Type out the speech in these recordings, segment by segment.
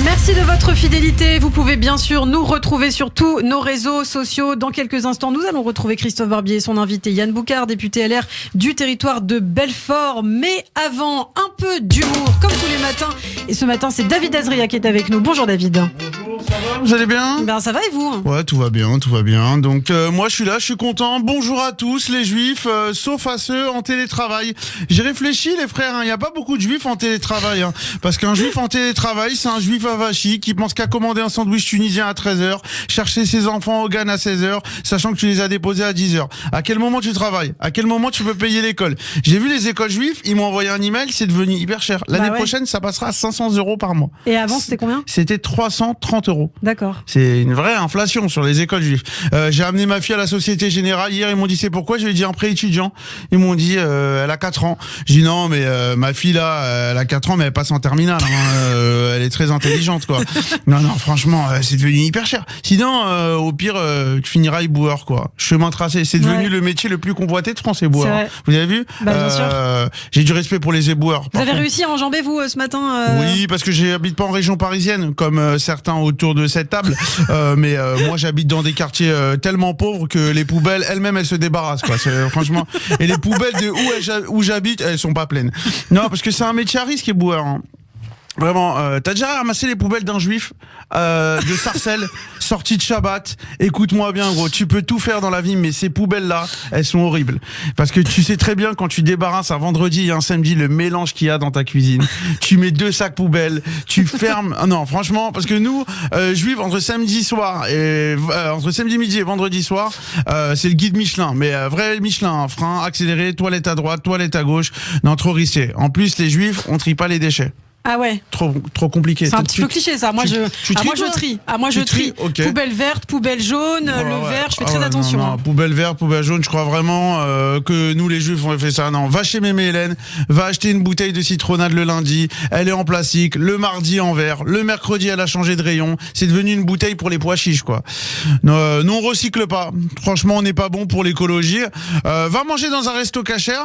Merci de votre fidélité. Vous pouvez bien sûr nous retrouver sur tous nos réseaux sociaux. Dans quelques instants, nous allons retrouver Christophe Barbier et son invité Yann Boucard, député LR du territoire de Belfort. Mais avant, un peu d'humour, comme tous les matins. Et ce matin, c'est David Azria qui est avec nous. Bonjour David. Bonjour, ça va ? Vous allez bien ? Ben ça va et vous ? Ouais, tout va bien, tout va bien. Donc moi je suis là, je suis content. Bonjour à tous les juifs, sauf à ceux en télétravail. J'ai réfléchi les frères, il n'y a pas beaucoup de juifs en télétravail. Parce qu'un juif en télétravail, c'est un juif avachi qui pense qu'à commander un sandwich tunisien à 13h, chercher ses enfants au GAN à 16h, sachant que tu les as déposés à 10h. À quel moment tu travailles ? À quel moment tu peux payer l'école ? J'ai vu les écoles juives, ils m'ont envoyé un email, c'est devenu hyper cher. L'année prochaine, ça passera à 500 € par mois. Et avant, c'était combien ? C'était 330 €. D'accord. C'est une vraie inflation sur les écoles juives. J'ai amené ma fille à la Société Générale hier, ils m'ont dit c'est pourquoi ? Je lui ai dit un prêt étudiant. Ils m'ont dit elle a 4 ans. J'ai dit non mais ma fille là, elle a 4 ans mais elle passe en terminale. Elle est très intelligente quoi. Non franchement c'est devenu hyper cher. Sinon au pire tu finiras éboueur quoi. Chemin tracé, c'est devenu le métier le plus convoité de France, éboueur. Vous avez vu ? Bien sûr. J'ai du respect pour les éboueurs. Vous avez réussi à enjamber vous ce matin Oui, parce que j'habite pas en région parisienne comme certains autour de cette table. Mais moi j'habite dans des quartiers tellement pauvres que les poubelles elles-mêmes elles se débarrassent quoi. Franchement. Et les poubelles de où j'habite elles sont pas pleines. Non parce que c'est un métier à risque éboueur. Vraiment, t'as déjà ramassé les poubelles d'un juif de Sarcelles, sorti de Shabbat. Écoute-moi bien gros, tu peux tout faire dans la vie, mais ces poubelles-là, elles sont horribles. Parce que tu sais très bien quand tu débarrasses un vendredi et un samedi le mélange qu'il y a dans ta cuisine. Tu mets 2 sacs poubelles, tu fermes. Non, franchement, parce que nous, juifs, entre samedi midi et vendredi soir, c'est le guide Michelin, mais vrai Michelin, frein, accéléré, toilette à droite, toilette à gauche. Non, trop risqué. En plus, les juifs, on trie pas les déchets. Ah ouais. Trop compliqué. C'est un petit peu cliché ça. Moi je trie. Moi je trie. Okay. Poubelle verte, poubelle jaune, le vert, je fais très attention. Non. Poubelle verte, poubelle jaune, je crois vraiment que nous les juifs on fait ça. Non, va chez Mémé Hélène, va acheter une bouteille de citronnade le lundi, elle est en plastique, le mardi en verre, le mercredi elle a changé de rayon, c'est devenu une bouteille pour les pois chiches quoi. Non, on recycle pas. Franchement, on n'est pas bon pour l'écologie. Va manger dans un resto cachère,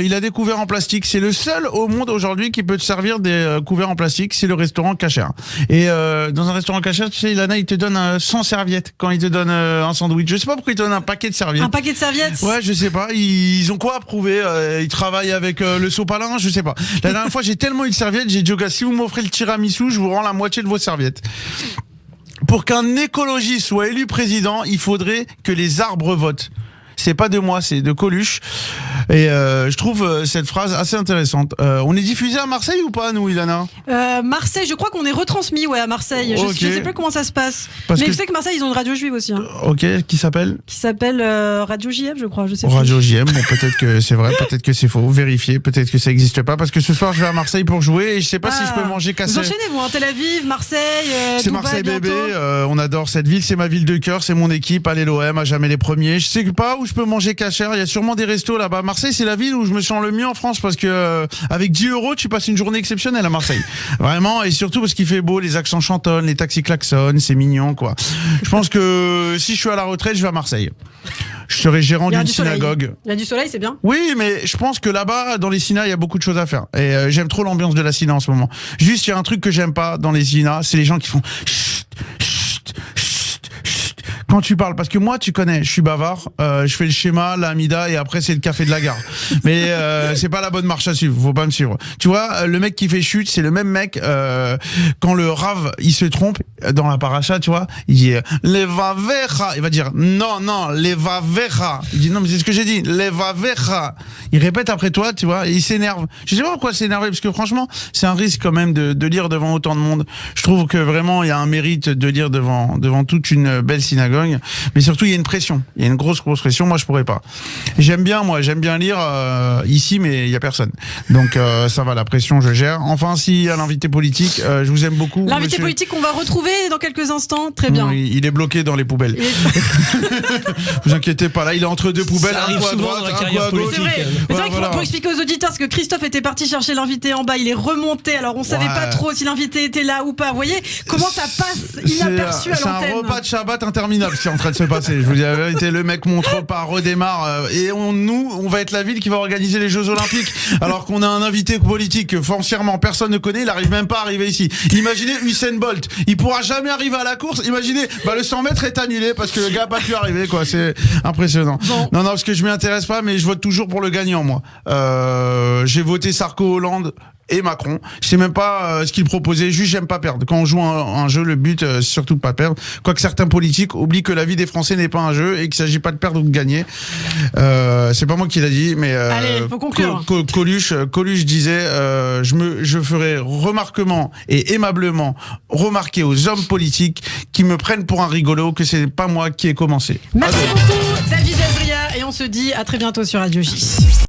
il a des couverts en plastique, c'est le seul au monde aujourd'hui qui peut te servir des couverts en plastique, c'est le restaurant cachère. Et dans un restaurant cachère, tu sais, Ilana, il te donne 100 serviettes quand il te donne un sandwich. Je sais pas pourquoi il te donne un paquet de serviettes. Un paquet de serviettes ? Ouais, je sais pas. Ils ont quoi à prouver ? Ils travaillent avec le sopalin, je sais pas. La dernière fois, j'ai tellement eu de serviettes, j'ai dit au gars, si vous m'offrez le tiramisu, je vous rends la moitié de vos serviettes. Pour qu'un écologiste soit élu président, il faudrait que les arbres votent. C'est pas de moi, c'est de Coluche. Et je trouve cette phrase assez intéressante. On est diffusé à Marseille ou pas, nous, Ilana ? Marseille, je crois qu'on est retransmis à Marseille. Okay. Je sais pas comment ça se passe. Mais je sais que Marseille, ils ont une radio juive aussi. Ok, qui s'appelle Radio JM, je crois. Je sais Radio JM, bon, peut-être que c'est vrai, peut-être que c'est faux. Vérifiez, peut-être que ça n'existe pas. Parce que ce soir, je vais à Marseille pour jouer et je sais pas si je peux manger cassé. Vous enchaînez, vous, Tel Aviv, Marseille, c'est Dubaï, Marseille bientôt. bébé, on adore cette ville, c'est ma ville de cœur, c'est mon équipe, allez l'OM, à jamais les premiers. Je sais pas où je peux manger cachère, il y a sûrement des restos là-bas. Marseille, c'est la ville où je me sens le mieux en France parce que avec 10 €, tu passes une journée exceptionnelle à Marseille. Vraiment, et surtout parce qu'il fait beau, les accents chantonnent, les taxis klaxonnent, c'est mignon quoi. Je pense que si je suis à la retraite, je vais à Marseille. Je serai gérant d'une synagogue. Il y a du soleil, c'est bien. Oui, mais je pense que là-bas, dans les synas, il y a beaucoup de choses à faire. Et j'aime trop l'ambiance de la syna en ce moment. Juste, il y a un truc que j'aime pas dans les synas, c'est les gens qui font chut, chut, chut, chut. Quand tu parles, parce que moi, tu connais, je suis bavard, je fais le schéma, l'amida, et après c'est le café de la gare. Mais c'est pas la bonne marche à suivre, faut pas me suivre. Tu vois, le mec qui fait chute, c'est le même mec quand le Rav il se trompe dans la paracha, tu vois, il dit levavecha, il va dire non levavecha. Il dit non mais c'est ce que j'ai dit, levavecha. Il répète après toi, tu vois, et il s'énerve. Je sais pas pourquoi s'énerver parce que franchement, c'est un risque quand même de lire devant autant de monde. Je trouve que vraiment il y a un mérite de lire devant toute une belle synagogue. Mais surtout, il y a une pression. Il y a une grosse pression. Moi, je pourrais pas. J'aime bien lire ici, mais il y a personne. Donc, ça va, la pression, je gère. Enfin, si, à l'invité politique, je vous aime beaucoup. L'invité politique qu'on va retrouver dans quelques instants. Très bien. Oui, il est bloqué dans les poubelles. Vous inquiétez pas, là, il est entre deux poubelles. Ça arrive souvent dans la carrière politique. C'est vrai qu'il faut expliquer aux auditeurs, parce que Christophe était parti chercher l'invité en bas, il est remonté. Alors, on savait pas trop si l'invité était là ou pas. Vous voyez comment ça passe inaperçu à l'antenne. C'est un repas de Shabbat interminable. abominable ce qui est en train de se passer. Je vous dis la vérité, le mec montre pas, redémarre, et on va être la ville qui va organiser les Jeux Olympiques, alors qu'on a un invité politique foncièrement personne ne connaît, il arrive même pas à arriver ici. Imaginez Usain Bolt, il pourra jamais arriver à la course. Imaginez, le 100 mètres est annulé parce que le gars a pas pu arriver, quoi. C'est impressionnant. Bon. Non, parce que je m'y intéresse pas, mais je vote toujours pour le gagnant, moi. J'ai voté Sarko, Hollande et Macron. Je sais même pas ce qu'ils proposaient, juste j'aime pas perdre. Quand on joue un jeu, le but c'est surtout de pas perdre. Quoique certains politiques oublient que la vie des Français n'est pas un jeu et qu'il s'agit pas de perdre ou de gagner. C'est pas moi qui l'a dit, mais allez, faut conclure. Coluche disait je ferai remarquement et aimablement remarquer aux hommes politiques qui me prennent pour un rigolo que c'est pas moi qui ai commencé. Merci beaucoup David Azria et on se dit à très bientôt sur Radio J.